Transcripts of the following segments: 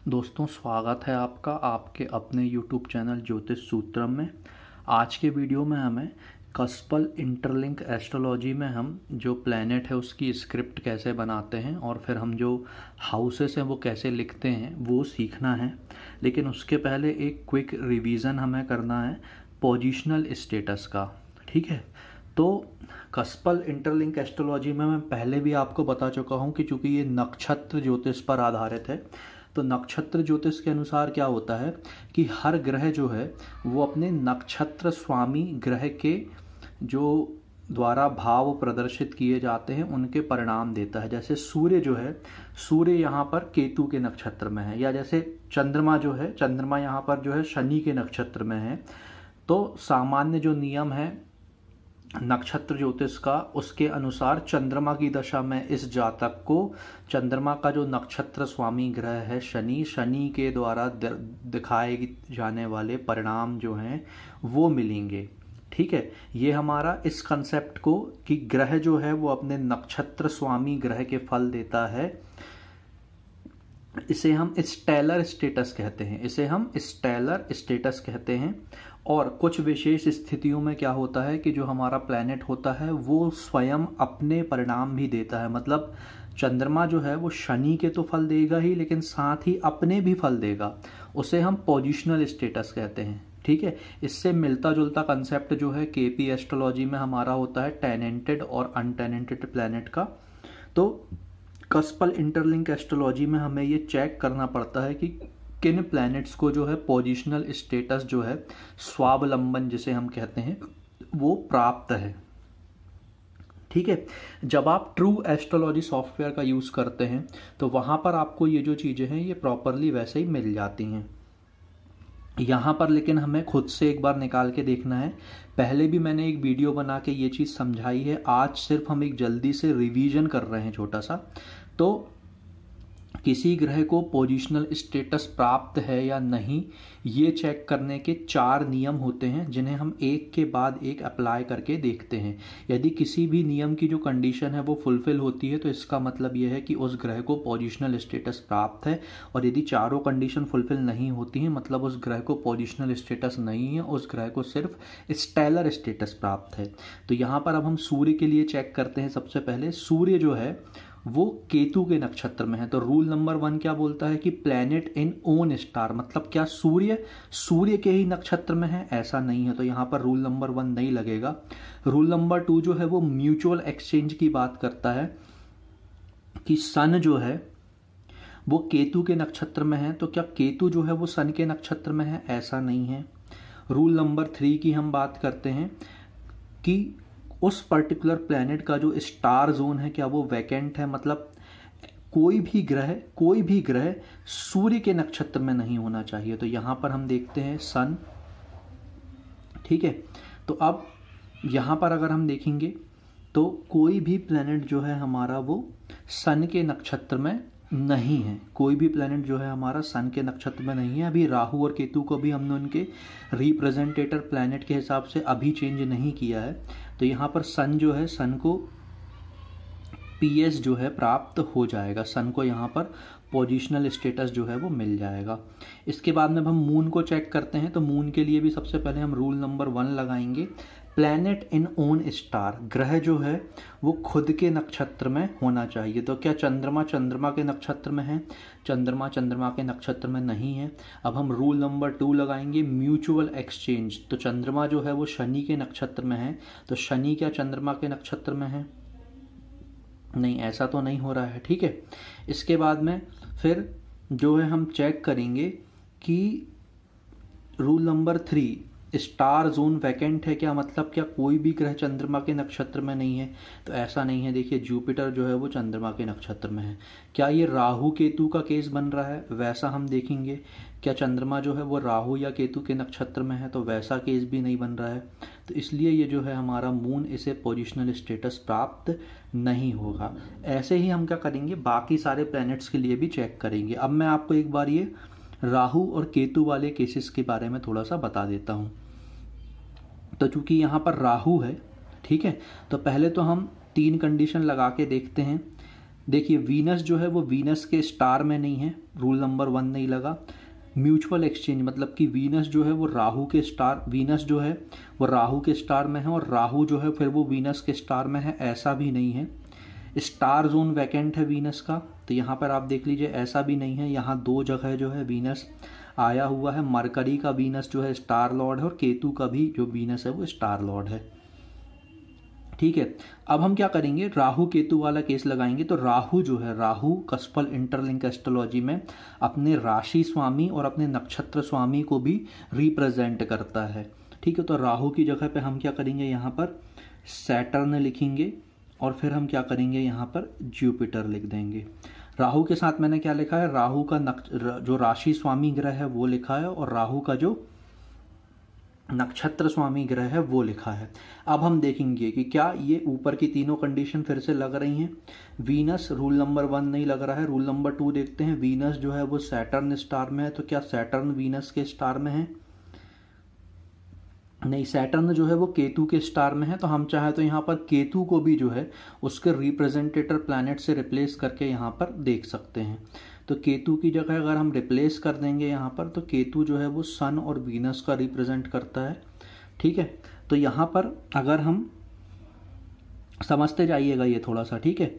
दोस्तों, स्वागत है आपका आपके अपने YouTube चैनल ज्योतिष सूत्रम में। आज के वीडियो में हमें कस्पल इंटरलिंक एस्ट्रोलॉजी में हम जो प्लैनेट है उसकी स्क्रिप्ट कैसे बनाते हैं और फिर हम जो हाउसेस हैं वो कैसे लिखते हैं वो सीखना है। लेकिन उसके पहले एक क्विक रिवीजन हमें करना है पोजिशनल स्टेटस का। ठीक है, तो कस्पल इंटरलिंक एस्ट्रोलॉजी में मैं पहले भी आपको बता चुका हूँ कि चूँकि ये नक्षत्र ज्योतिष पर आधारित है, तो नक्षत्र ज्योतिष के अनुसार क्या होता है कि हर ग्रह जो है वो अपने नक्षत्र स्वामी ग्रह के जो द्वारा भाव प्रदर्शित किए जाते हैं उनके परिणाम देता है। जैसे सूर्य जो है, सूर्य यहाँ पर केतु के नक्षत्र में है, या जैसे चंद्रमा जो है, चंद्रमा यहाँ पर जो है शनि के नक्षत्र में है। तो सामान्य जो नियम है नक्षत्र ज्योतिष का, उसके अनुसार चंद्रमा की दशा में इस जातक को चंद्रमा का जो नक्षत्र स्वामी ग्रह है शनि, शनि के द्वारा दिखाए जाने वाले परिणाम जो हैं वो मिलेंगे। ठीक है, ये हमारा इस कंसेप्ट को कि ग्रह जो है वो अपने नक्षत्र स्वामी ग्रह के फल देता है, इसे हम स्टेलर स्टेटस कहते हैं, इसे हम स्टेलर स्टेटस कहते हैं। और कुछ विशेष स्थितियों में क्या होता है कि जो हमारा प्लैनेट होता है वो स्वयं अपने परिणाम भी देता है। मतलब चंद्रमा जो है वो शनि के तो फल देगा ही, लेकिन साथ ही अपने भी फल देगा, उसे हम पोजिशनल स्टेटस कहते हैं। ठीक है, इससे मिलता जुलता कंसेप्ट जो है केपी एस्ट्रोलॉजी में हमारा होता है टेनेंटेड और अनटेनेंटेड प्लैनेट का। तो कस्पल इंटरलिंक एस्ट्रोलॉजी में हमें ये चेक करना पड़ता है कि किन प्लैनेट्स को जो है पोजिशनल स्टेटस जो है स्वावलंबन जिसे हम कहते हैं वो प्राप्त है। ठीक है, जब आप ट्रू एस्ट्रोलॉजी सॉफ्टवेयर का यूज़ करते हैं तो वहाँ पर आपको ये जो चीज़ें हैं ये प्रॉपरली वैसे ही मिल जाती हैं। यहाँ पर लेकिन हमें खुद से एक बार निकाल के देखना है। पहले भी मैंने एक वीडियो बना के ये चीज़ समझाई है, आज सिर्फ हम एक जल्दी से रिवीजन कर रहे हैं छोटा सा। तो किसी ग्रह को पोजिशनल स्टेटस प्राप्त है या नहीं, ये चेक करने के 4 नियम होते हैं जिन्हें हम एक के बाद एक अप्लाई करके देखते हैं। यदि किसी भी नियम की जो कंडीशन है वो फुलफिल होती है तो इसका मतलब ये है कि उस ग्रह को पोजिशनल स्टेटस प्राप्त है, और यदि चारों कंडीशन फुलफिल नहीं होती हैं मतलब उस ग्रह को पोजिशनल स्टेटस नहीं है, उस ग्रह को सिर्फ स्टेलर स्टेटस प्राप्त है। तो यहाँ पर अब हम सूर्य के लिए चेक करते हैं। सबसे पहले सूर्य जो है वो केतु के नक्षत्र में है। तो रूल नंबर 1 क्या बोलता है कि प्लैनेट इन ओन स्टार, मतलब क्या सूर्य के ही नक्षत्र में है, ऐसा नहीं है, तो यहाँ पर रूल नंबर 1 नहीं लगेगा। रूल नंबर 2 जो है वो म्यूचुअल एक्सचेंज की बात करता है कि सन जो है वो केतु के नक्षत्र में है, तो क्या केतु जो है वो सन के नक्षत्र में है, ऐसा नहीं है। रूल नंबर 3 की हम बात करते हैं कि उस पर्टिकुलर प्लैनेट का जो स्टार जोन है क्या वो वैकेंट है, मतलब कोई भी ग्रह सूर्य के नक्षत्र में नहीं होना चाहिए। तो यहाँ पर हम देखते हैं सन। ठीक है, तो अब यहाँ पर अगर हम देखेंगे तो कोई भी प्लैनेट जो है हमारा वो सन के नक्षत्र में नहीं है, कोई भी प्लैनेट जो है हमारा सन के नक्षत्र में नहीं है। अभी राहु और केतु को भी हमने उनके रिप्रेजेंटेटर प्लैनेट के हिसाब से अभी चेंज नहीं किया है। तो यहाँ पर सन जो है, सन को पीएस जो है प्राप्त हो जाएगा, सन को यहाँ पर पोजिशनल स्टेटस जो है वो मिल जाएगा। इसके बाद में हम मून को चेक करते हैं। तो मून के लिए भी सबसे पहले हम रूल नंबर 1 लगाएंगे, प्लैनेट इन ओन स्टार, ग्रह जो है वो खुद के नक्षत्र में होना चाहिए। तो क्या चंद्रमा के नक्षत्र में है, चंद्रमा के नक्षत्र में नहीं है। अब हम रूल नंबर 2 लगाएंगे, म्यूचुअल एक्सचेंज। तो चंद्रमा जो है वो शनि के नक्षत्र में है, तो शनि क्या चंद्रमा के नक्षत्र में है, नहीं, ऐसा तो नहीं हो रहा है। ठीक है, इसके बाद में फिर जो है हम चेक करेंगे कि rule number 3 star zone vacant है क्या, मतलब क्या कोई भी ग्रह चंद्रमा के नक्षत्र में नहीं है, तो ऐसा नहीं है। देखिए जुपिटर जो है वो चंद्रमा के नक्षत्र में है। क्या ये राहु केतु का केस बन रहा है, वैसा हम देखेंगे। क्या चंद्रमा जो है वो राहु या केतु के नक्षत्र में है, तो वैसा केस भी नहीं बन रहा है। तो इसलिए ये जो है हमारा मून, इसे पोजिशनल स्टेटस प्राप्त नहीं होगा। ऐसे ही हम क्या करेंगे, बाकी सारे प्लैनेट्स के लिए भी चेक करेंगे। अब मैं आपको एक बार ये राहु और केतु वाले केसेस के बारे में थोड़ा सा बता देता हूँ। तो चूंकि यहाँ पर राहु है, ठीक है, तो पहले तो हम 3 कंडीशन लगा के देखते हैं देखिए वीनस जो है वो वीनस के स्टार में नहीं है, रूल नंबर 1 नहीं लगा। म्यूचुअल एक्सचेंज मतलब कि वीनस जो है वो राहु के स्टार, वीनस जो है वो राहु के स्टार में है और राहु जो है फिर वो वीनस के स्टार में है, ऐसा भी नहीं है। स्टार जोन वैकेंट है वीनस का, तो यहाँ पर आप देख लीजिए ऐसा भी नहीं है। यहाँ 2 जगह जो है वीनस आया हुआ है, मरकरी का वीनस जो है स्टार लॉर्ड है और केतु का भी जो वीनस है वो स्टार लॉर्ड है। ठीक है, अब हम क्या करेंगे, राहु केतु वाला केस लगाएंगे। तो राहु जो है, राहु कस्पल इंटरलिंक एस्ट्रोलॉजी में अपने राशि स्वामी और अपने नक्षत्र स्वामी को भी रिप्रेजेंट करता है। ठीक है, तो राहु की जगह पे हम क्या करेंगे, यहाँ पर सैटर्न लिखेंगे और फिर हम क्या करेंगे, यहाँ पर जुपिटर लिख देंगे। राहु के साथ मैंने क्या लिखा है, राहु का जो राशि स्वामी ग्रह है वो लिखा है और राहु का जो नक्षत्र स्वामी ग्रह है वो लिखा है। अब हम देखेंगे कि क्या ये ऊपर की तीनों कंडीशन फिर से लग रही हैं। वीनस रूल नंबर 1 नहीं लग रहा है, रूल नंबर 2 देखते हैं। वीनस जो है वो सैटर्न स्टार में है, तो क्या सैटर्न वीनस के स्टार में है? नहीं, सैटर्न जो है वो केतु के स्टार में है। तो हम चाहे तो यहाँ पर केतु को भी जो है उसके रिप्रेजेंटेटर प्लैनेट से रिप्लेस करके यहाँ पर देख सकते हैं। तो केतु की जगह अगर हम रिप्लेस कर देंगे यहाँ पर, तो केतु जो है वो सन और वीनस का रिप्रेजेंट करता है। ठीक है, तो यहाँ पर अगर हम समझते जाइएगा ये थोड़ा सा, ठीक है।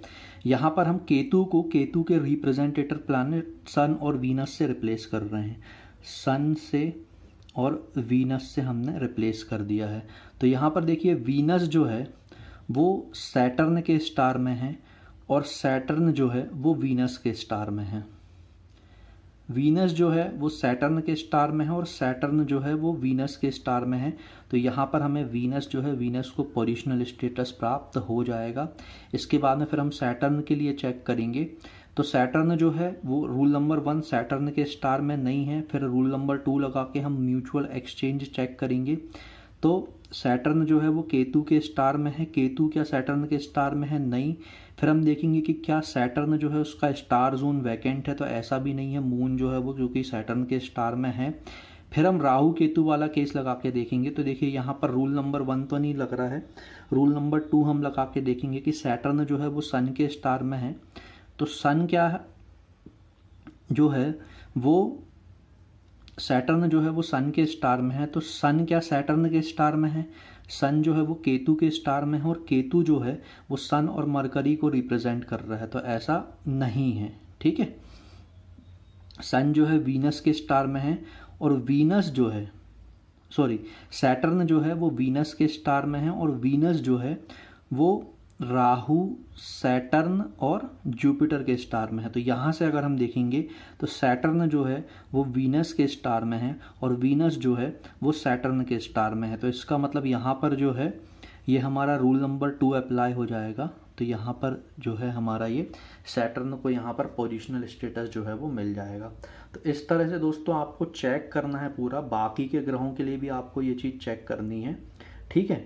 यहाँ पर हम केतु को केतु के रिप्रेजेंटेटर प्लैनेट सन और वीनस से रिप्लेस कर रहे हैं। सन से और वीनस से हमने रिप्लेस कर दिया है। तो यहाँ पर देखिए वीनस जो है वो सैटर्न के स्टार में है और सैटर्न जो है वो वीनस के स्टार में है। वीनस जो है वो सैटर्न के स्टार में है और सैटर्न जो है वो वीनस के स्टार में है। तो यहाँ पर हमें वीनस जो है, वीनस को पोजिशनल स्टेटस प्राप्त हो जाएगा। इसके बाद में फिर हम सैटर्न के लिए चेक करेंगे। तो सैटर्न जो है वो रूल नंबर 1 सैटर्न के स्टार में नहीं है। फिर रूल नंबर 2 लगा के हम म्यूचुअल एक्सचेंज चेक करेंगे। तो सैटर्न जो है वो केतु के स्टार में है, केतु क्या सैटर्न के स्टार में है? नहीं। फिर हम देखेंगे कि क्या सैटर्न जो है उसका स्टार जोन वैकेंट है, तो ऐसा भी नहीं है। मून जो है वो क्योंकि सैटर्न के स्टार में है। फिर हम राहु केतु वाला केस लगा के देखेंगे। तो देखिए यहाँ पर रूल नंबर 1 तो नहीं लग रहा है, रूल नंबर 2 हम लगा के देखेंगे कि सैटर्न जो है वो सन के स्टार में है। तो सन क्या है जो है वो, सैटर्न जो है वो सन के स्टार में है। तो सन क्या सैटर्न के स्टार में है? सन जो है वो केतु के स्टार में है और केतु जो है वो सन और मरकरी को रिप्रेजेंट कर रहा है, तो ऐसा नहीं है। ठीक है, सन जो है वीनस के स्टार में है और वीनस जो है, सॉरी, सैटर्न जो है वो वीनस के स्टार में है और वीनस जो है वो राहु, सैटर्न और जुपिटर के स्टार में है। तो यहाँ से अगर हम देखेंगे तो सैटर्न जो है वो वीनस के स्टार में है और वीनस जो है वो सैटर्न के स्टार में है। तो इसका मतलब यहाँ पर जो है ये हमारा रूल नंबर 2 अप्लाई हो जाएगा। तो यहाँ पर जो है हमारा ये सैटर्न को यहाँ पर पोजिशनल स्टेटस जो है वो मिल जाएगा। तो इस तरह से दोस्तों आपको चेक करना है पूरा, बाकी के ग्रहों के लिए भी आपको ये चीज़ चेक करनी है। ठीक है,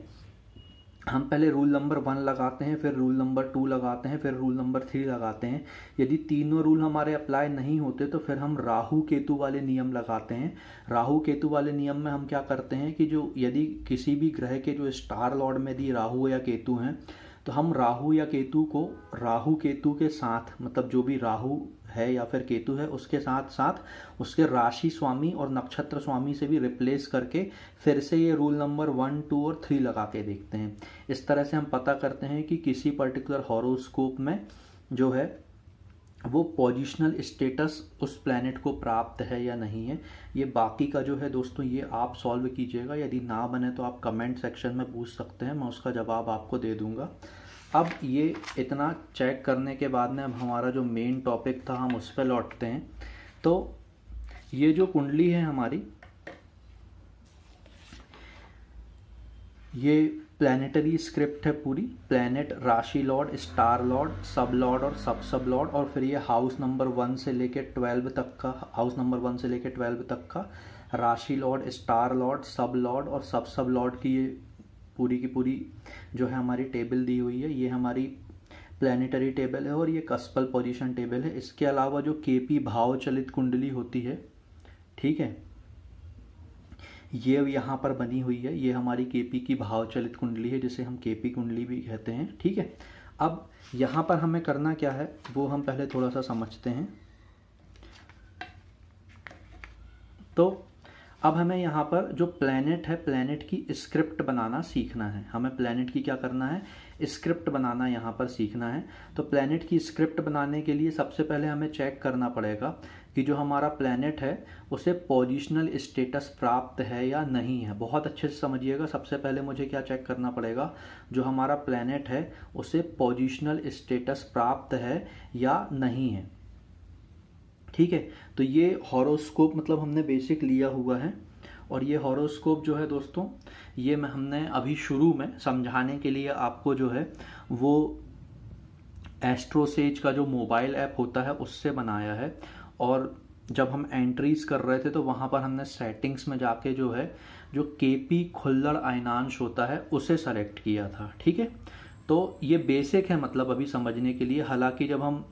हम पहले रूल नंबर 1 लगाते हैं, फिर रूल नंबर 2 लगाते हैं, फिर रूल नंबर 3 लगाते हैं। यदि तीनों रूल हमारे अप्लाई नहीं होते तो फिर हम राहु केतु वाले नियम लगाते हैं। राहु केतु वाले नियम में हम क्या करते हैं कि जो यदि किसी भी ग्रह के जो स्टार लॉर्ड में यदि राहु या केतु हैं, तो हम राहु या केतु को राहु केतु के साथ, मतलब जो भी राहु है या फिर केतु है उसके साथ साथ उसके राशि स्वामी और नक्षत्र स्वामी से भी रिप्लेस करके फिर से ये रूल नंबर 1, 2 और 3 लगा के देखते हैं। इस तरह से हम पता करते हैं कि किसी पर्टिकुलर हॉरोस्कोप में जो है वो पोजिशनल स्टेटस उस प्लैनेट को प्राप्त है या नहीं है। ये बाकी का जो है दोस्तों ये आप सॉल्व कीजिएगा, यदि ना बने तो आप कमेंट सेक्शन में पूछ सकते हैं, मैं उसका जवाब आपको दे दूंगा। अब ये इतना चेक करने के बाद में अब हमारा जो मेन टॉपिक था हम उस पर लौटते हैं। तो ये जो कुंडली है हमारी, ये प्लैनेटरी स्क्रिप्ट है पूरी। प्लैनेट, राशि लॉर्ड, स्टार लॉर्ड, सब लॉर्ड और सब लॉर्ड, और फिर ये हाउस नंबर 1 से लेके 12 तक का, हाउस नंबर 1 से लेके 12 तक का राशि लॉर्ड, स्टार लॉर्ड, सब लॉर्ड और सब लॉर्ड की ये पूरी की पूरी जो है हमारी टेबल दी हुई है। ये हमारी प्लैनेटरी टेबल है और ये कस्पल पोजीशन टेबल है। इसके अलावा जो केपी भाव चलित कुंडली होती है, ठीक है, ये यहाँ पर बनी हुई है। ये हमारी केपी की भाव चलित कुंडली है जिसे हम केपी कुंडली भी कहते हैं। ठीक है, अब यहाँ पर हमें करना क्या है वो हम पहले थोड़ा सा समझते हैं। तो अब हमें यहाँ पर जो प्लैनेट है, प्लैनेट की स्क्रिप्ट बनाना सीखना है। हमें प्लैनेट की क्या करना है, स्क्रिप्ट बनाना यहाँ पर सीखना है। तो प्लैनेट की स्क्रिप्ट बनाने के लिए सबसे पहले हमें चेक करना पड़ेगा कि जो हमारा प्लैनेट है उसे पोजिशनल स्टेटस प्राप्त है या नहीं है। बहुत अच्छे से समझिएगा, सबसे पहले मुझे क्या चेक करना पड़ेगा, जो हमारा प्लैनेट है उसे पोजिशनल स्टेटस प्राप्त है या नहीं है। ठीक है, तो ये हॉरोस्कोप मतलब हमने बेसिक लिया हुआ है, और ये हॉरोस्कोप जो है दोस्तों, ये हमने अभी शुरू में समझाने के लिए आपको जो है वो एस्ट्रोसेज का जो मोबाइल ऐप होता है उससे बनाया है। और जब हम एंट्रीज कर रहे थे तो वहाँ पर हमने सेटिंग्स में जाके जो है जो केपी खुल्लड़ अयनांश होता है उसे सेलेक्ट किया था। ठीक है, तो ये बेसिक है मतलब अभी समझने के लिए। हालांकि जब हम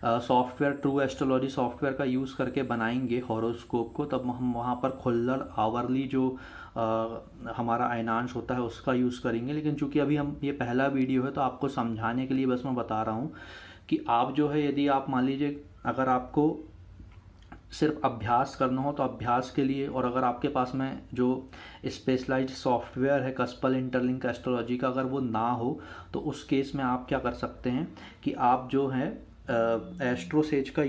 सॉफ्टवेयर ट्रू एस्ट्रोलॉजी सॉफ्टवेयर का यूज़ करके बनाएंगे हॉरोस्कोप को, तब हम वहाँ पर खुल्लड़ आवरली जो हमारा अयनांश होता है उसका यूज़ करेंगे। लेकिन चूंकि अभी हम ये पहला वीडियो है तो आपको समझाने के लिए बस मैं बता रहा हूँ कि आप जो है, यदि आप मान लीजिए अगर आपको सिर्फ अभ्यास करना हो तो अभ्यास के लिए, और अगर आपके पास में जो स्पेशलाइज्ड सॉफ्टवेयर है कस्पल इंटरलिंक एस्ट्रोलॉजी का अगर वो ना हो, तो उस केस में आप क्या कर सकते हैं कि आप जो है एस्ट्रोसेज का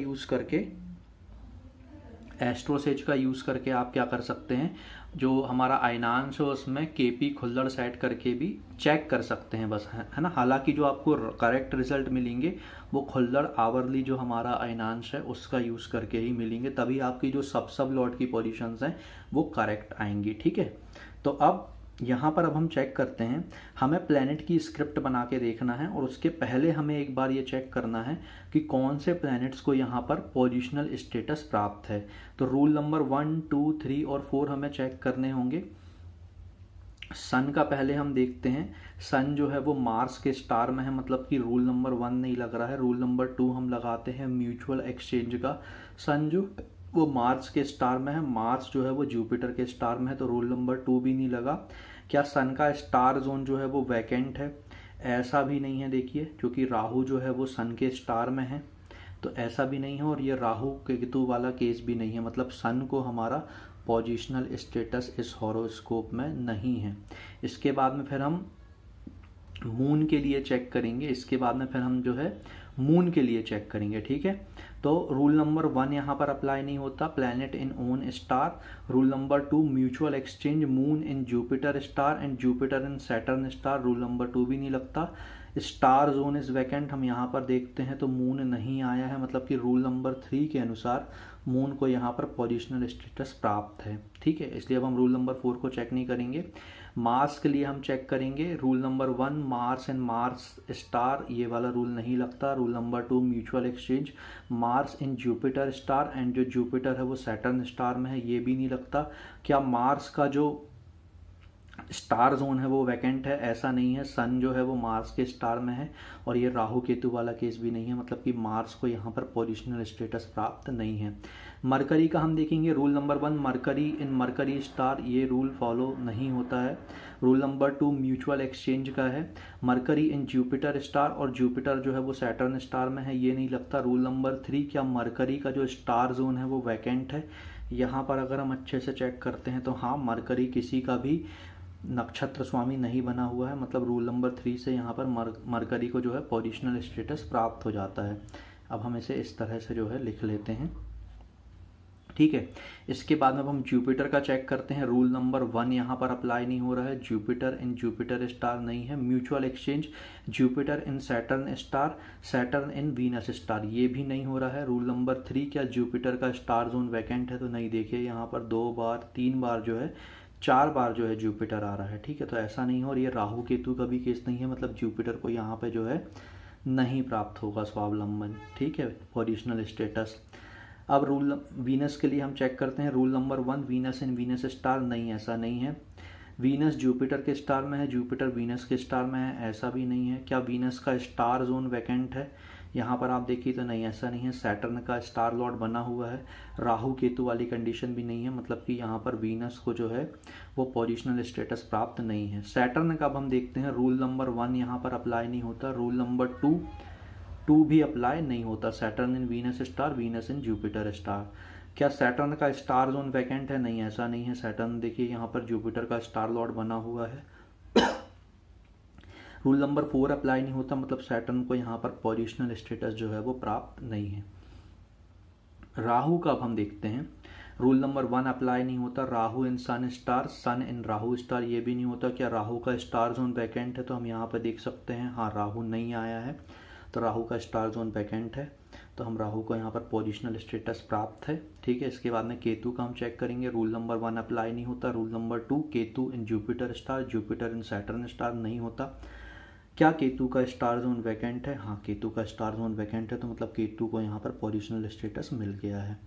यूज़ करके आप क्या कर सकते हैं, जो हमारा अयनांश है उसमें केपी खुल्लड़ सेट करके भी चेक कर सकते हैं बस, है ना। हालांकि जो आपको करेक्ट रिजल्ट मिलेंगे वो खुल्लड़ आवरली जो हमारा अयनांश है उसका यूज़ करके ही मिलेंगे, तभी आपकी जो सब लॉर्ड की पोजीशंस हैं वो करेक्ट आएंगी। ठीक है, तो अब यहाँ पर अब हम चेक करते हैं, हमें प्लैनेट की स्क्रिप्ट बना के देखना है, और उसके पहले हमें एक बार ये चेक करना है कि कौन से प्लैनेट्स को यहाँ पर पोजिशनल स्टेटस प्राप्त है। तो रूल नंबर 1, 2, 3 और 4 हमें चेक करने होंगे। सन का पहले हम देखते हैं, सन जो है वो मार्स के स्टार में है, मतलब कि रूल नंबर 1 नहीं लग रहा है। रूल नंबर 2 हम लगाते हैं म्यूचुअल एक्सचेंज का। सन जो वो मार्स के स्टार में है, मार्स जो है वो जुपिटर के स्टार में है, तो रूल नंबर 2 भी नहीं लगा। क्या सन का स्टार जोन जो है वो वैकेंट है? ऐसा भी नहीं है, देखिए, क्योंकि राहु जो है वो सन के स्टार में है, तो ऐसा भी नहीं है। और ये राहु केतु वाला केस भी नहीं है, मतलब सन को हमारा पोजिशनल स्टेटस इस हॉरोस्कोप में नहीं है। इसके बाद में फिर हम मून के लिए चेक करेंगे, इसके बाद में फिर हम जो है मून के लिए चेक करेंगे। ठीक है, तो रूल नंबर 1 यहाँ पर अप्लाई नहीं होता, planet in own star. Rule number 2 mutual exchange, moon in Jupiter star and Jupiter in Saturn star, rule number 2 भी नहीं लगता। स्टार जोन इज वैकेंट, हम यहाँ पर देखते हैं तो मून नहीं आया है, मतलब कि रूल नंबर 3 के अनुसार मून को यहाँ पर पोजिशनल स्टेटस प्राप्त है। ठीक है, इसलिए अब हम रूल नंबर 4 को चेक नहीं करेंगे। मार्स के लिए हम चेक करेंगे, rule number 1 Mars and Mars star, ये वाला रूल नहीं लगता। Rule number 2 mutual exchange, Mars in Jupiter star and जो जुपिटर है वो सैटर्न स्टार में है, ये भी नहीं लगता। क्या मार्स का जो स्टार जोन है वो वैकेंट है? ऐसा नहीं है, सन जो है वो मार्स के स्टार में है, और ये राहु केतु वाला केस भी नहीं है, मतलब कि मार्स को यहाँ पर पोजिशनल स्टेटस प्राप्त नहीं है। मरकरी का हम देखेंगे, रूल नंबर 1 मरकरी इन मरकरी स्टार, ये रूल फॉलो नहीं होता है। रूल नंबर 2 म्यूचुअल एक्सचेंज का है, मरकरी इन जुपिटर स्टार, और जुपिटर जो है वो सैटर्न स्टार में है, ये नहीं लगता। रूल नंबर 3 क्या मरकरी का जो स्टार जोन है वो वैकेंट है? यहाँ पर अगर हम अच्छे से चेक करते हैं तो हाँ, मरकरी किसी का भी नक्षत्र स्वामी नहीं बना हुआ है, मतलब रूल नंबर 3 से यहाँ पर मरकरी को जो है पोजिशनल स्टेटस प्राप्त हो जाता है। अब हम इसे इस तरह से जो है लिख लेते हैं। ठीक है, इसके बाद में अब हम जुपिटर का चेक करते हैं। रूल नंबर 1 यहाँ पर अप्लाई नहीं हो रहा है, जुपिटर इन जुपिटर स्टार नहीं है। Mutual exchange, Jupiter in Saturn star, Saturn in Venus star, ये भी नहीं हो रहा है। रूल नंबर 3 क्या जुपिटर का स्टार जोन वैकेंट है? तो नहीं, देखिए यहाँ पर 2 बार 3 बार जो है 4 बार जो है जुपिटर आ रहा है। ठीक है, तो ऐसा नहीं हो। और ये राहु केतु का भी केस नहीं है, मतलब जुपिटर को यहाँ पे जो है नहीं प्राप्त होगा स्वावलंबन। ठीक है, पोजिशनल स्टेटस। अब रूल वीनस के लिए हम चेक करते हैं। रूल नंबर 1 वीनस इन वीनस स्टार, नहीं, ऐसा नहीं है। वीनस जुपिटर के स्टार में है, जुपिटर वीनस के स्टार में है, ऐसा भी नहीं है। क्या वीनस का स्टार जोन वैकेंट है? यहाँ पर आप देखिए तो नहीं, ऐसा नहीं है। सैटर्न का स्टार लॉर्ड बना हुआ है, राहु केतु वाली कंडीशन भी नहीं है, मतलब कि यहाँ पर वीनस को जो है वो पोजिशनल स्टेटस प्राप्त नहीं है। सैटर्न का अब हम देखते हैं, रूल नंबर 1 यहाँ पर अप्लाई नहीं होता, रूल नंबर 2 भी अप्लाई नहीं होता। सैटर्न इन वीनस स्टार, वीनस इन जुपिटर स्टार। क्या सैटर्न का स्टार जोन वैकेंट है? नहीं, ऐसा नहीं है। सैटर्न देखिए यहाँ पर जुपिटर का स्टार लॉर्ड बना हुआ है। रूल नंबर 4 अप्लाई नहीं होता, मतलब सैटर्न को यहाँ पर पोजिशनल स्टेटस जो है वो प्राप्त नहीं है। राहु का अब हम देखते हैं, रूल नंबर 1 अप्लाई नहीं होता, राहु इन सन स्टार, सन इन राहु स्टार, ये भी नहीं होता। क्या राहु का स्टार जोन वैकेंट है? तो हम यहाँ पर देख सकते हैं, हाँ राहु नहीं आया है, तो राहु का स्टार जोन वैकेंट है, तो हम राहु को यहाँ पर पोजिशनल स्टेटस प्राप्त है। ठीक है, इसके बाद में केतु का हम चेक करेंगे, रूल नंबर 1 अप्लाई नहीं होता। Rule number 2, Ketu in Jupiter star, Jupiter in Saturn star, नहीं होता। क्या केतु का स्टार जोन वैकेंट है? हाँ, केतु का स्टार जोन वैकेंट है, तो मतलब केतु को यहाँ पर पोजिशनल स्टेटस मिल गया है।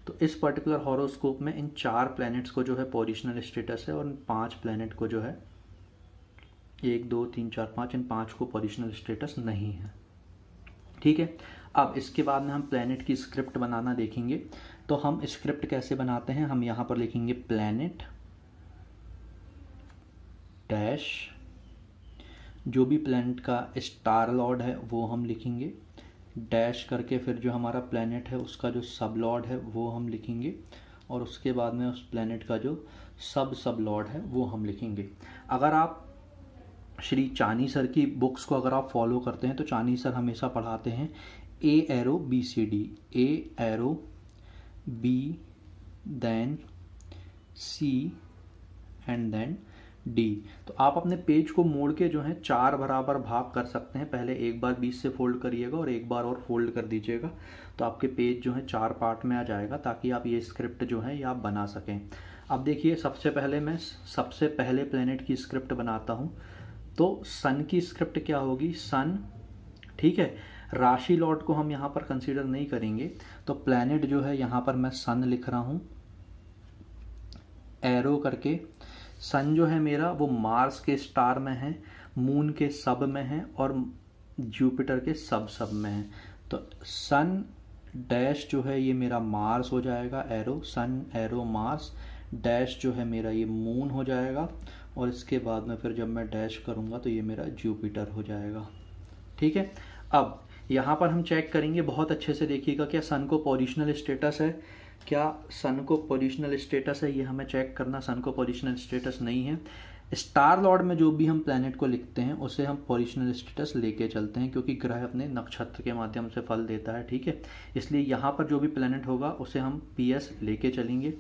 तो इस पर्टिकुलर हॉरोस्कोप में इन 4 प्लैनेट्स को जो है पोजिशनल स्टेटस है, और इन 5 प्लैनेट को जो है 1 2 3 4 5, इन 5 को पोजिशनल स्टेटस नहीं है। ठीक है, अब इसके बाद में हम प्लैनेट की स्क्रिप्ट बनाना देखेंगे। तो हम स्क्रिप्ट कैसे बनाते हैं, हम यहाँ पर लिखेंगे प्लैनेट डैश, जो भी प्लैनेट का स्टार लॉर्ड है वो हम लिखेंगे, डैश करके फिर जो हमारा प्लैनेट है उसका जो सब लॉर्ड है वो हम लिखेंगे, और उसके बाद में उस प्लैनेट का जो सब लॉर्ड है वो हम लिखेंगे। अगर आप श्री चानी सर की बुक्स को अगर आप फॉलो करते हैं तो चानी सर हमेशा पढ़ाते हैं A arrow B C D, A arrow B then C and then D. तो आप अपने पेज को मोड़ के जो है 4 बराबर भाग कर सकते हैं। पहले एक बार 20 से फोल्ड करिएगा और एक बार और फोल्ड कर दीजिएगा, तो आपके पेज जो है 4 पार्ट में आ जाएगा, ताकि आप ये स्क्रिप्ट जो है ये आप बना सकें। अब देखिए, सबसे पहले प्लेनेट की स्क्रिप्ट बनाता हूँ। तो सन की स्क्रिप्ट क्या होगी, सन। ठीक है, राशि लॉर्ड को हम यहाँ पर कंसीडर नहीं करेंगे, तो प्लैनेट जो है यहाँ पर मैं सन लिख रहा हूँ एरो करके। सन जो है मेरा वो मार्स के स्टार में है, मून के सब में है, और जुपिटर के सब में है। तो सन डैश जो है ये मेरा मार्स हो जाएगा, एरो सन एरो मार्स, डैश जो है मेरा ये मून हो जाएगा, और इसके बाद में फिर जब मैं डैश करूँगा तो ये मेरा जुपिटर हो जाएगा। ठीक है, अब यहाँ पर हम चेक करेंगे, बहुत अच्छे से देखिएगा, क्या सन को पोजिशनल स्टेटस है? क्या सन को पोजिशनल स्टेटस है, ये हमें चेक करना। सन को पोजिशनल स्टेटस नहीं है। स्टार लॉर्ड में जो भी हम प्लैनेट को लिखते हैं उसे हम पोजिशनल स्टेटस लेके चलते हैं, क्योंकि ग्रह अपने नक्षत्र के माध्यम से फल देता है। ठीक है, इसलिए यहाँ पर जो भी प्लैनेट होगा उसे हम PS लेके चलेंगे।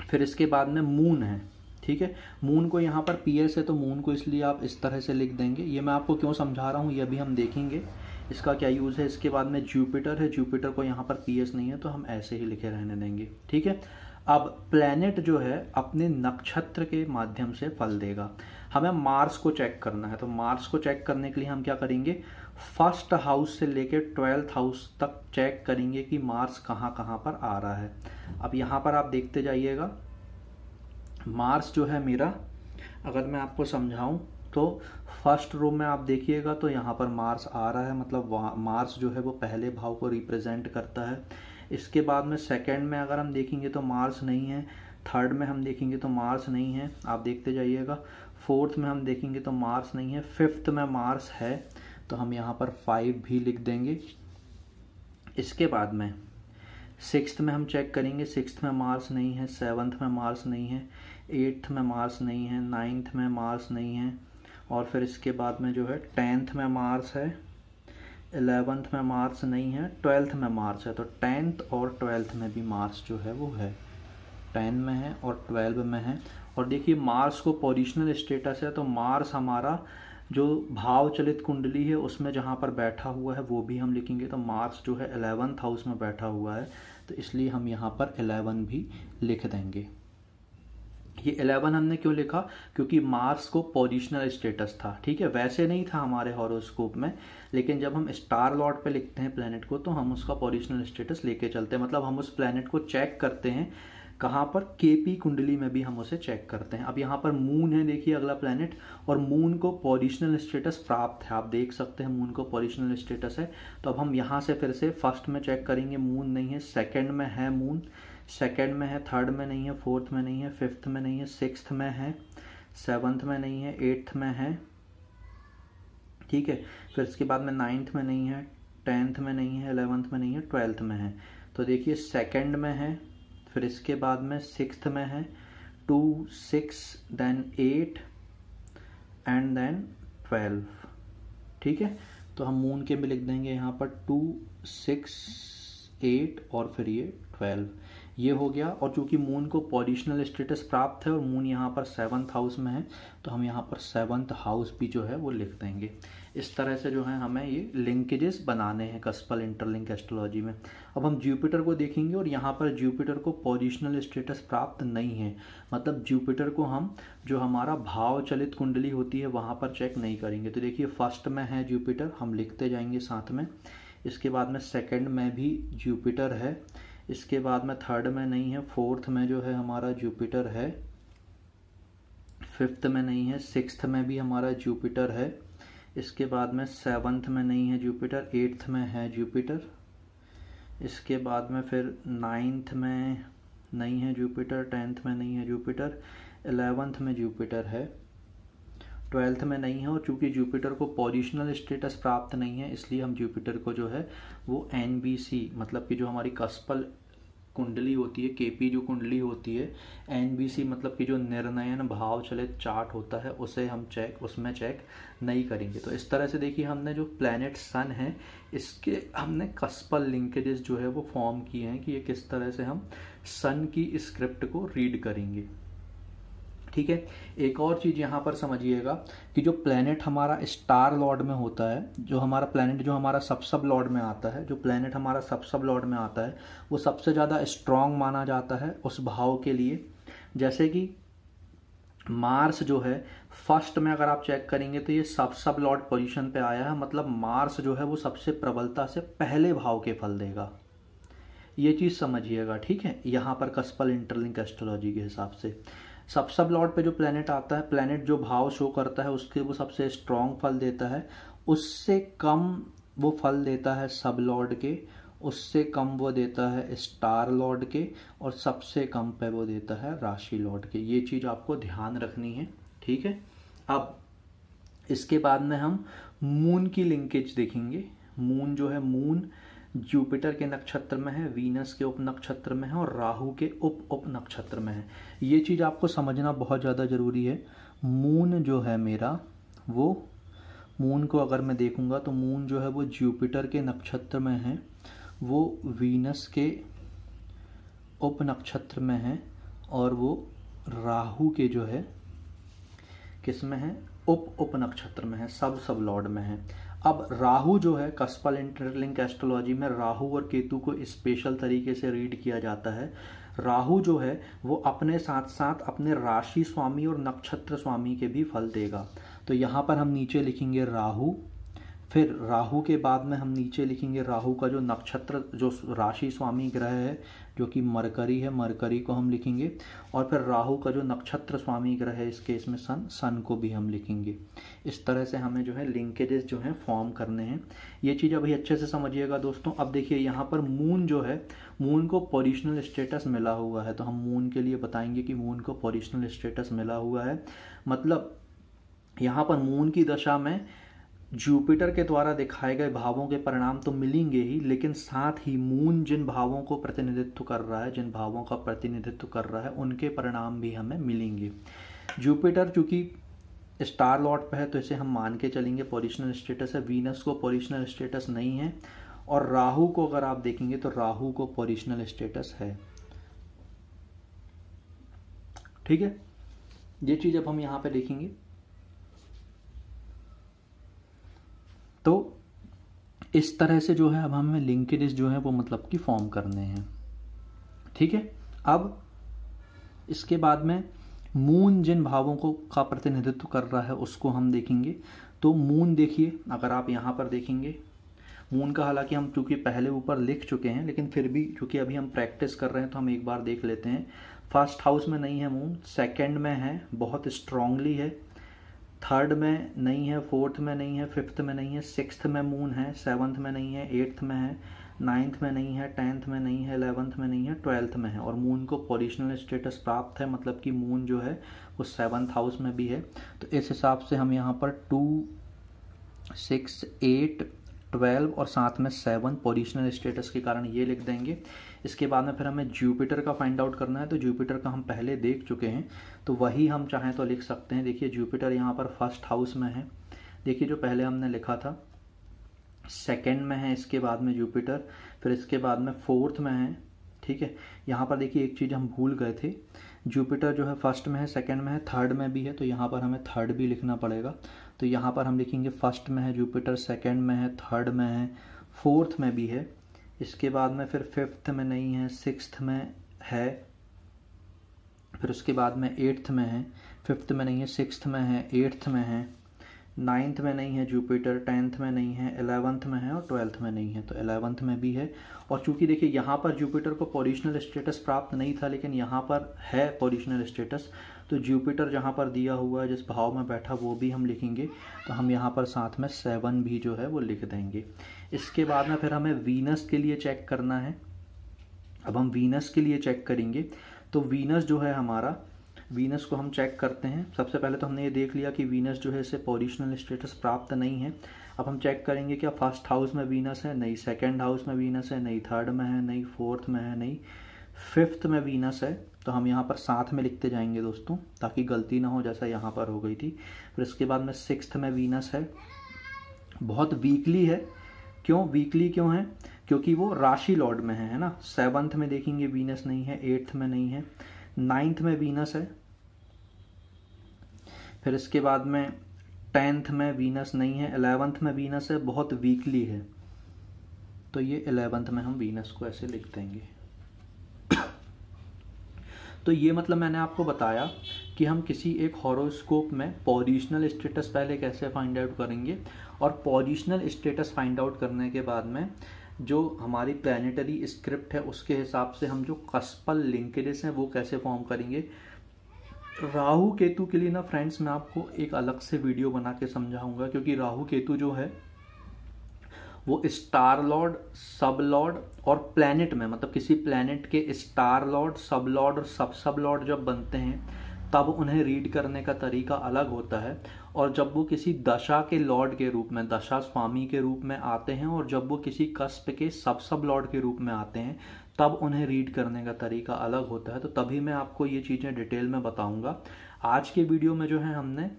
फिर इसके बाद में मून है। ठीक है, मून को यहाँ पर PS है, तो मून को इसलिए आप इस तरह से लिख देंगे। ये मैं आपको क्यों समझा रहा हूँ ये भी हम देखेंगे, इसका क्या यूज़ है। इसके बाद में जुपिटर है, जुपिटर को यहाँ पर PS नहीं है, तो हम ऐसे ही लिखे रहने देंगे। ठीक है, अब प्लैनेट जो है अपने नक्षत्र के माध्यम से फल देगा। हमें मार्स को चेक करना है, तो मार्स को चेक करने के लिए हम क्या करेंगे, फर्स्ट हाउस से लेके 12th हाउस तक चेक करेंगे कि मार्स कहाँ कहाँ पर आ रहा है। अब यहाँ पर आप देखते जाइएगा, मार्स जो है मेरा, अगर मैं आपको समझाऊं तो फर्स्ट रो में आप देखिएगा तो यहाँ पर मार्स आ रहा है, मतलब मार्स जो है वो पहले भाव को रिप्रेजेंट करता है। इसके बाद में सेकंड में अगर हम देखेंगे तो मार्स नहीं है, थर्ड में हम देखेंगे तो मार्स नहीं है, आप देखते जाइएगा। फोर्थ में हम देखेंगे तो मार्स नहीं है, फिफ्थ में मार्स है, तो हम यहाँ पर 5 भी लिख देंगे। इसके बाद में सिक्स्थ में हम चेक करेंगे, सिक्स्थ में मार्स नहीं है, सेवन्थ में मार्स नहीं है, 8th में मार्स नहीं है, 9th में मार्स नहीं है, और फिर इसके बाद में जो है 10th में मार्स है, 11th में मार्स नहीं है, 12th में मार्स है। तो 10th और 12th में भी मार्स जो है वो है, 10 में है और 12 में है। और देखिए मार्स को पोजिशनल स्टेटस है, तो मार्स हमारा जो भाव चलित कुंडली है उसमें जहाँ पर बैठा हुआ है वो भी हम लिखेंगे। तो मार्स जो है 11th हाउस में बैठा हुआ है, तो इसलिए हम यहाँ पर 11 भी लिख देंगे। ये 11 हमने क्यों लिखा, क्योंकि मार्स को पोजिशनल स्टेटस था। ठीक है, वैसे नहीं था हमारे हॉरोस्कोप में, लेकिन जब हम स्टार लॉर्ड पे लिखते हैं प्लैनेट को तो हम उसका पोजिशनल स्टेटस लेके चलते हैं, मतलब हम उस प्लैनेट को चेक करते हैं कहाँ पर, केपी कुंडली में भी हम उसे चेक करते हैं। अब यहाँ पर मून है, देखिए अगला प्लैनेट, और मून को पोजिशनल स्टेटस प्राप्त है, आप देख सकते हैं मून को पोजिशनल स्टेटस है। तो अब हम यहाँ से फिर से फर्स्ट में चेक करेंगे, मून नहीं है, सेकंड में है मून, सेकंड में है, थर्ड में नहीं है, फोर्थ में नहीं है, फिफ्थ में नहीं है, सिक्स्थ में है, सेवन्थ में नहीं है, एट्थ में है, ठीक है। फिर इसके बाद में नाइन्थ में नहीं है, टेंथ में नहीं है, 11th में नहीं है, 12th में है। तो देखिए सेकंड में है, फिर इसके बाद में सिक्स्थ में है, 2 6 देन 8 एंड देन 12, ठीक है। तो हम मून के भी लिख देंगे यहाँ पर 2 6 8 और फिर ये 12, ये हो गया। और चूंकि मून को पोजिशनल स्टेटस प्राप्त है और मून यहाँ पर 7th हाउस में है, तो हम यहाँ पर 7th हाउस भी जो है वो लिख देंगे। इस तरह से जो है हमें ये लिंकेजेस बनाने हैं कस्पल इंटरलिंक एस्ट्रोलॉजी में। अब हम जुपिटर को देखेंगे, और यहाँ पर जुपिटर को पोजिशनल स्टेटस प्राप्त नहीं है, मतलब जुपिटर को हम जो हमारा भाव चलित कुंडली होती है वहाँ पर चेक नहीं करेंगे। तो देखिए फर्स्ट में है जुपिटर, हम लिखते जाएंगे साथ में। इसके बाद में सेकंड में भी जुपिटर है, इसके बाद में थर्ड में नहीं है, फोर्थ में जो है हमारा जुपिटर है, फिफ्थ में नहीं है, सिक्स्थ में भी हमारा जुपिटर है, इसके बाद में 7th में नहीं है जुपिटर, 8th में है जुपिटर, इसके बाद में फिर 9th में नहीं है जुपिटर, 10th में नहीं है जुपिटर, 11th में जुपिटर है, 12th में नहीं है। और चूंकि जुपिटर को पोजिशनल स्टेटस प्राप्त नहीं है, इसलिए हम जुपिटर को जो है वो NBC, मतलब कि जो हमारी कस्पल कुंडली होती है, केपी जो कुंडली होती है, NBC मतलब कि जो निर्णयन भाव चलित चार्ट होता है, उसे हम उसमें चेक नहीं करेंगे। तो इस तरह से देखिए हमने जो प्लैनेट सन है, इसके हमने कस्पल लिंकेजेस जो है वो फॉर्म किए हैं कि ये किस तरह से हम सन की स्क्रिप्ट को रीड करेंगे, ठीक है। एक और चीज़ यहाँ पर समझिएगा कि जो प्लैनेट हमारा स्टार लॉर्ड में होता है, जो हमारा प्लैनेट जो हमारा सब लॉर्ड में आता है, जो प्लैनेट हमारा सब लॉर्ड में आता है, वो सबसे ज़्यादा स्ट्रॉन्ग माना जाता है उस भाव के लिए। जैसे कि मार्स जो है फर्स्ट में अगर आप चेक करेंगे तो ये सब लॉर्ड पोजीशन पे आया है, मतलब मार्स जो है वो सबसे प्रबलता से पहले भाव के फल देगा, ये चीज़ समझिएगा, ठीक है। यहाँ पर कस्पल इंटरलिंक एस्ट्रोलॉजी के हिसाब से सब लॉर्ड पे जो प्लैनेट आता है, प्लैनेट जो भाव शो करता है उसके वो सबसे स्ट्रॉन्ग फल देता है, उससे कम वो फल देता है सब लॉर्ड के, उससे कम वो देता है स्टार लॉर्ड के, और सबसे कम पे वो देता है राशि लॉर्ड के। ये चीज़ आपको ध्यान रखनी है, ठीक है। अब इसके बाद में हम मून की लिंकेज देखेंगे। मून जो है, मून जुपिटर के नक्षत्र में है, वीनस के उप नक्षत्र में है, और राहु के उप नक्षत्र में है। ये चीज़ आपको समझना बहुत ज़्यादा ज़रूरी है। मून जो है मेरा, वो मून को अगर मैं देखूंगा तो मून जो है वो जुपिटर के नक्षत्र में है, वो वीनस के उप नक्षत्र में है, और वो राहु के जो है किस में है, उप नक्षत्र में है, सब लॉर्ड में है। अब राहु जो है कस्पल इंटरलिंक एस्ट्रोलॉजी में राहु और केतु को स्पेशल तरीके से रीड किया जाता है। राहु जो है वो अपने साथ साथ अपने राशि स्वामी और नक्षत्र स्वामी के भी फल देगा। तो यहाँ पर हम नीचे लिखेंगे राहु, फिर राहु के बाद में हम नीचे लिखेंगे राहु का जो नक्षत्र जो राशि स्वामी ग्रह है जो कि मरकरी है, मरकरी को हम लिखेंगे, और फिर राहु का जो नक्षत्र स्वामी ग्रह है इस केस में सन को भी हम लिखेंगे। इस तरह से हमें जो है लिंकेजेस जो हैं फॉर्म करने हैं। ये चीज़ अभी अच्छे से समझिएगा दोस्तों। अब देखिए यहाँ पर मून जो है, मून को पोजिशनल स्टेटस मिला हुआ है, तो हम मून के लिए बताएंगे कि मून को पोजिशनल स्टेटस मिला हुआ है, मतलब यहाँ पर मून की दशा में जुपिटर के द्वारा दिखाए गए भावों के परिणाम तो मिलेंगे ही, लेकिन साथ ही मून जिन भावों को प्रतिनिधित्व कर रहा है, जिन भावों का प्रतिनिधित्व कर रहा है, उनके परिणाम भी हमें मिलेंगे। जुपिटर चूंकि स्टार लॉर्ड पे है तो इसे हम मान के चलेंगे पोजिशनल स्टेटस है। वीनस को पोजिशनल स्टेटस नहीं है, और राहु को अगर आप देखेंगे तो राहु को पोजिशनल स्टेटस है, ठीक है। ये चीज अब हम यहाँ पे देखेंगे तो इस तरह से जो है अब हमें लिंकेजेस जो है वो मतलब कि फॉर्म करने हैं, ठीक है। अब इसके बाद में मून जिन भावों को का प्रतिनिधित्व कर रहा है उसको हम देखेंगे। तो मून देखिए, अगर आप यहाँ पर देखेंगे मून का हालांकि हम चूँकि पहले ऊपर लिख चुके हैं, लेकिन फिर भी चूँकि अभी हम प्रैक्टिस कर रहे हैं तो हम एक बार देख लेते हैं। फर्स्ट हाउस में नहीं है मून, सेकंड में है, बहुत स्ट्रांगली है, थर्ड में नहीं है, फोर्थ में नहीं है, फिफ्थ में नहीं है, सिक्स्थ में मून है, सेवन्थ में नहीं है, एट्थ में है, नाइन्थ में नहीं है, टेंथ में नहीं है, 11th में नहीं है, 12th में है। और मून को पोजिशनल स्टेटस प्राप्त है, मतलब कि मून जो है वो 7th हाउस में भी है। तो इस हिसाब से हम यहाँ पर 2, 6, 8, 12 और साथ में 7 पोजिशनल स्टेटस के कारण ये लिख देंगे। इसके बाद में फिर हमें जुपिटर का फाइंड आउट करना है, तो जुपिटर का हम पहले देख चुके हैं, तो वही हम चाहें तो लिख सकते हैं। देखिए जुपिटर यहाँ पर फर्स्ट हाउस में है, देखिए जो पहले हमने लिखा था, सेकंड में है, इसके बाद में जुपिटर, फिर इसके बाद में फोर्थ में है। ठीक है, यहाँ पर देखिए एक चीज़ हम भूल गए थे, जुपिटर जो है फर्स्ट में है, सेकंड में है, थर्ड में भी है, तो यहाँ पर हमें थर्ड भी लिखना पड़ेगा। तो यहाँ पर हम लिखेंगे फर्स्ट में है जुपिटर, सेकंड में है, थर्ड में है, फोर्थ में भी है, इसके बाद में फिर फिफ्थ में नहीं है, सिक्स्थ में है, फिर उसके बाद में एट्थ में है, फिफ्थ में नहीं है, सिक्स्थ में है, एट्थ में है, नाइन्थ में नहीं है जुपिटर, 10th में नहीं है, 11th में है और 12th में नहीं है, तो 11th में भी है। और चूंकि देखिए यहाँ पर जुपिटर को पोजिशनल स्टेटस प्राप्त नहीं था, लेकिन यहाँ पर है पोजिशनल स्टेटस, तो जुपिटर जहाँ पर दिया हुआ है, जिस भाव में बैठा, वो भी हम लिखेंगे। तो हम यहाँ पर साथ में 7 भी जो है वो लिख देंगे। इसके बाद में फिर हमें वीनस के लिए चेक करना है। अब हम वीनस के लिए चेक करेंगे, तो वीनस जो है हमारा, वीनस को हम चेक करते हैं। सबसे पहले तो हमने ये देख लिया कि वीनस जो है इसे पोजिशनल स्टेटस प्राप्त नहीं है। अब हम चेक करेंगे क्या फर्स्ट हाउस में वीनस है, नहीं, सेकंड हाउस में वीनस है, नहीं, थर्ड में है, नहीं, फोर्थ में है, नहीं, फिफ्थ में वीनस है। तो हम यहाँ पर साथ में लिखते जाएंगे दोस्तों, ताकि गलती ना हो जैसा यहाँ पर हो गई थी। फिर इसके बाद में सिक्स्थ में वीनस है, बहुत वीकली है। क्यों वीकली क्यों है? क्योंकि वो राशि लॉर्ड में है ना। 7th में देखेंगे वीनस नहीं है, 8th में नहीं है, 9th में वीनस है, फिर इसके बाद में 10th में वीनस नहीं है, 11th में वीनस है, बहुत वीकली है, तो ये 11th में हम वीनस को ऐसे लिख देंगे। तो ये मतलब मैंने आपको बताया कि हम किसी एक हॉरोस्कोप में पोजिशनल स्टेटस पहले कैसे फाइंड आउट करेंगे, और पोजिशनल स्टेटस फाइंड आउट करने के बाद में जो हमारी प्लैनेटरी स्क्रिप्ट है उसके हिसाब से हम जो कस्पल लिंकेजेस हैं वो कैसे फॉर्म करेंगे। राहु केतु के लिए ना फ्रेंड्स मैं आपको एक अलग से वीडियो बना के समझाऊंगा, क्योंकि राहु केतु जो है वो स्टार लॉर्ड, सब लॉर्ड और प्लैनेट में, मतलब किसी प्लैनेट के स्टार लॉर्ड, सब लॉर्ड और सब लॉर्ड जब बनते हैं तब उन्हें रीड करने का तरीका अलग होता है। और जब वो किसी दशा के लॉर्ड के रूप में, दशा स्वामी के रूप में आते हैं, और जब वो किसी कस्प के सब लॉर्ड के रूप में आते हैं, तब उन्हें रीड करने का तरीका अलग होता है। तो तभी मैं आपको ये चीज़ें डिटेल में बताऊंगा। आज के वीडियो में जो है हमने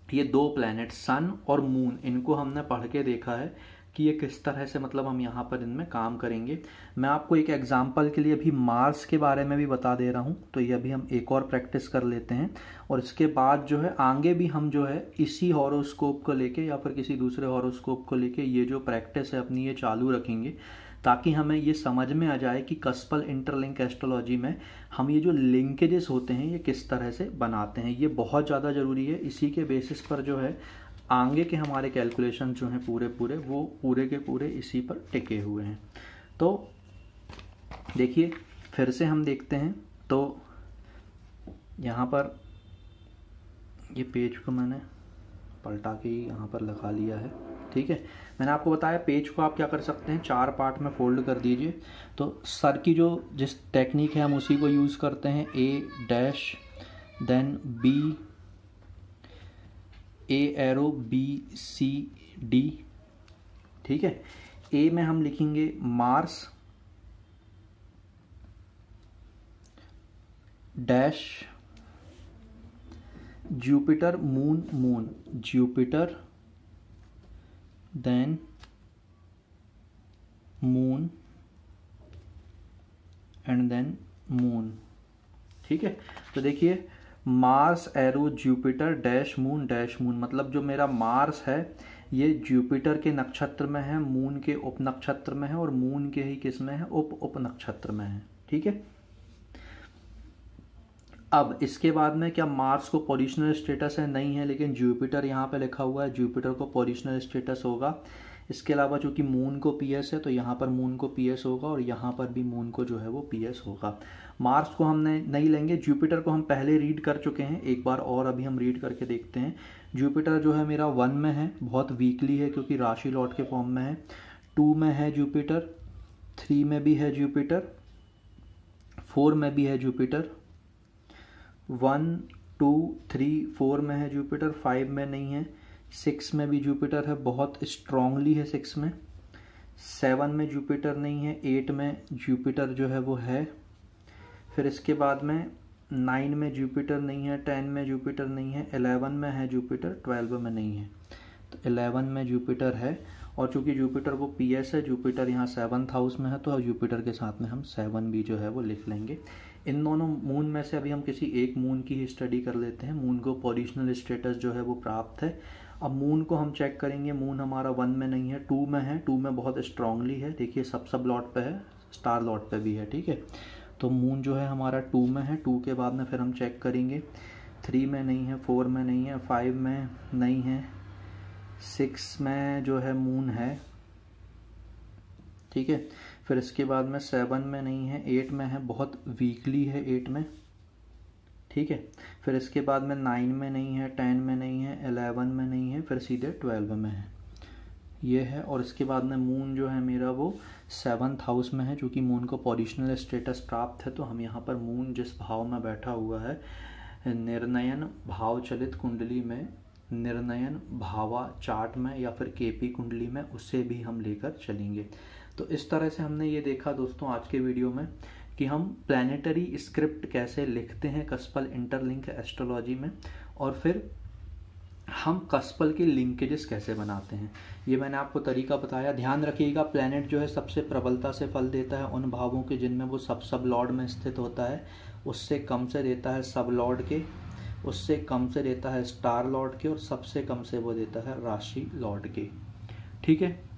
ये 2 प्लैनेट सन और मून, इनको हमने पढ़ के देखा है कि ये किस तरह से मतलब हम यहाँ पर इनमें काम करेंगे। मैं आपको एक एग्जांपल के लिए अभी मार्स के बारे में भी बता दे रहा हूँ, तो ये अभी हम एक और प्रैक्टिस कर लेते हैं, और इसके बाद जो है आगे भी हम जो है इसी हॉरोस्कोप को लेके या फिर किसी दूसरे हॉरोस्कोप को लेके ये जो प्रैक्टिस है अपनी ये चालू रखेंगे, ताकि हमें ये समझ में आ जाए कि कस्पल इंटरलिंक एस्ट्रोलॉजी में हम ये जो लिंकेजेस होते हैं ये किस तरह से बनाते हैं। ये बहुत ज़्यादा ज़रूरी है। इसी के बेसिस पर जो है आगे के हमारे कैलकुलेशन जो हैं पूरे वो पूरे के पूरे इसी पर टिके हुए हैं। तो देखिए फिर से हम देखते हैं, तो यहाँ पर ये पेज को मैंने पलटा के यहाँ पर लगा लिया है। ठीक है, मैंने आपको बताया पेज को आप क्या कर सकते हैं, 4 पार्ट में फोल्ड कर दीजिए। तो सर की जो जिस टेक्निक है हम उसी को यूज़ करते हैं, A dash, then B, A arrow, B C D। ठीक है, A में हम लिखेंगे Mars dash, Jupiter, moon, moon, Jupiter, then moon and then moon. ठीक है, तो देखिए Mars arrow Jupiter dash moon, मतलब जो मेरा मार्स है ये जुपिटर के नक्षत्र में है, मून के उप नक्षत्र में है, और मून के ही किस में है, उप नक्षत्र में है। ठीक है, अब इसके बाद में क्या मार्स को पोजिशनल स्टेटस है, नहीं है, लेकिन जुपिटर यहाँ पे लिखा हुआ है, जुपिटर को पोजिशनल स्टेटस होगा। इसके अलावा चूँकि मून को पीएस है तो यहाँ पर मून को पीएस होगा और यहाँ पर भी मून को जो है वो पीएस होगा। मार्स को हमने नहीं लेंगे, जुपिटर को हम पहले रीड कर चुके हैं, एक बार और अभी हम रीड करके देखते हैं। जुपिटर जो है मेरा 1 में है, बहुत वीकली है क्योंकि राशि लॉर्ड के फॉर्म में है। 2 में है जुपिटर, 3 में भी है जुपिटर, 4 में भी है जुपिटर, 1 2 3 4 में है जुपिटर, 5 में नहीं है, 6 में भी जुपिटर है, बहुत स्ट्रांगली है 6 में, 7 में जुपिटर नहीं है, 8 में जुपिटर जो है वो है। फिर इसके बाद में 9 में जुपिटर नहीं है, 10 में जुपिटर नहीं है, 11 में है जुपिटर, 12 में नहीं है। तो 11 में जुपिटर है और चूंकि जुपिटर वो पीएस है, जुपिटर यहाँ 7th हाउस में है, तो जुपिटर के साथ में हम 7 भी जो है वो लिख लेंगे। इन दोनों मून में से अभी हम किसी एक मून की ही स्टडी कर लेते हैं। मून को पोजिशनल स्टेटस जो है वो प्राप्त है। अब मून को हम चेक करेंगे। मून हमारा 1 में नहीं है, 2 में है, 2 में बहुत स्ट्रांगली है, देखिए सब लॉट पे है, स्टार लॉट पे भी है, ठीक है। तो मून जो है हमारा 2 में है। 2 के बाद में फिर हम चेक करेंगे, 3 में नहीं है, 4 में नहीं है, 5 में नहीं है, 6 में जो है मून है, ठीक है। फिर इसके बाद में 7 में नहीं है, 8 में है, बहुत वीकली है 8 में, ठीक है। फिर इसके बाद में 9 में नहीं है, 10 में नहीं है, 11 में नहीं है, फिर सीधे 12 में है, ये है। और इसके बाद में मून जो है मेरा वो 7th हाउस में है। चूँकि मून को पोजिशनल स्टेटस प्राप्त है तो हम यहाँ पर मून जिस भाव में बैठा हुआ है, निर्णयन भाव चलित कुंडली में, निर्णयन भावा चार्ट में या फिर केपी कुंडली में, उससे भी हम लेकर चलेंगे। तो इस तरह से हमने ये देखा दोस्तों आज के वीडियो में कि हम प्लैनेटरी स्क्रिप्ट कैसे लिखते हैं कस्पल इंटरलिंक एस्ट्रोलॉजी में, और फिर हम कस्पल के लिंकेजेस कैसे बनाते हैं, ये मैंने आपको तरीका बताया। ध्यान रखिएगा, प्लैनेट जो है सबसे प्रबलता से फल देता है उन भावों के जिनमें वो सब लॉर्ड में स्थित होता है, उससे कम से देता है सब लॉर्ड के, उससे कम से देता है स्टार लॉर्ड के, और सबसे कम से वो देता है राशि लॉर्ड के, ठीक है।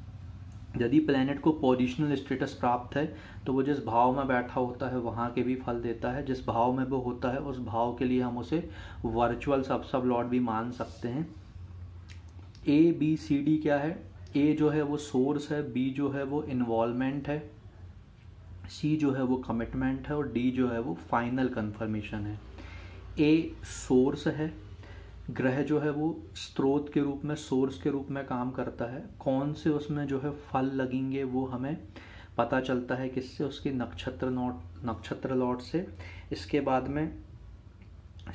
यदि प्लैनेट को पोजिशनल स्टेटस प्राप्त है तो वो जिस भाव में बैठा होता है वहाँ के भी फल देता है। जिस भाव में वो होता है उस भाव के लिए हम उसे वर्चुअल सब लॉर्ड भी मान सकते हैं। ए बी सी डी क्या है? ए जो है वो सोर्स है, बी जो है वो इन्वॉल्वमेंट है, सी जो है वो कमिटमेंट है, और डी जो है वो फाइनल कंफर्मेशन है। ए सोर्स है, ग्रह जो है वो स्रोत के रूप में, सोर्स के रूप में काम करता है। कौन से उसमें जो है फल लगेंगे वो हमें पता चलता है किससे? उसके नक्षत्र लॉट से। इसके बाद में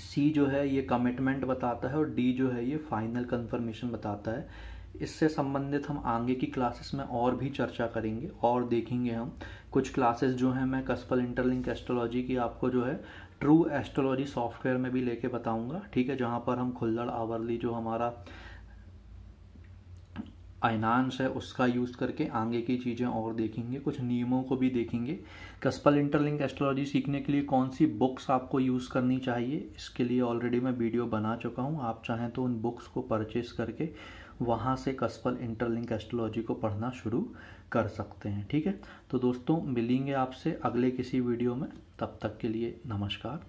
सी जो है ये कमिटमेंट बताता है, और डी जो है ये फाइनल कंफर्मेशन बताता है। इससे संबंधित हम आगे की क्लासेस में और भी चर्चा करेंगे और देखेंगे हम कुछ क्लासेस जो हैं मैं कस्पल इंटरलिंक एस्ट्रोलॉजी की आपको जो है ट्रू एस्ट्रोलॉजी सॉफ्टवेयर में भी लेके बताऊंगा, ठीक है, जहां पर हम खुल्लड़ आवरली जो हमारा अयनांश है उसका यूज़ करके आगे की चीज़ें और देखेंगे, कुछ नियमों को भी देखेंगे। कस्पल इंटरलिंक एस्ट्रोलॉजी सीखने के लिए कौन सी बुक्स आपको यूज़ करनी चाहिए, इसके लिए ऑलरेडी मैं वीडियो बना चुका हूँ। आप चाहें तो उन बुक्स को परचेस करके वहाँ से कस्पल इंटरलिंक एस्ट्रोलॉजी को पढ़ना शुरू कर सकते हैं, ठीक है। तो दोस्तों मिलेंगे आपसे अगले किसी वीडियो में, तब तक के लिए नमस्कार।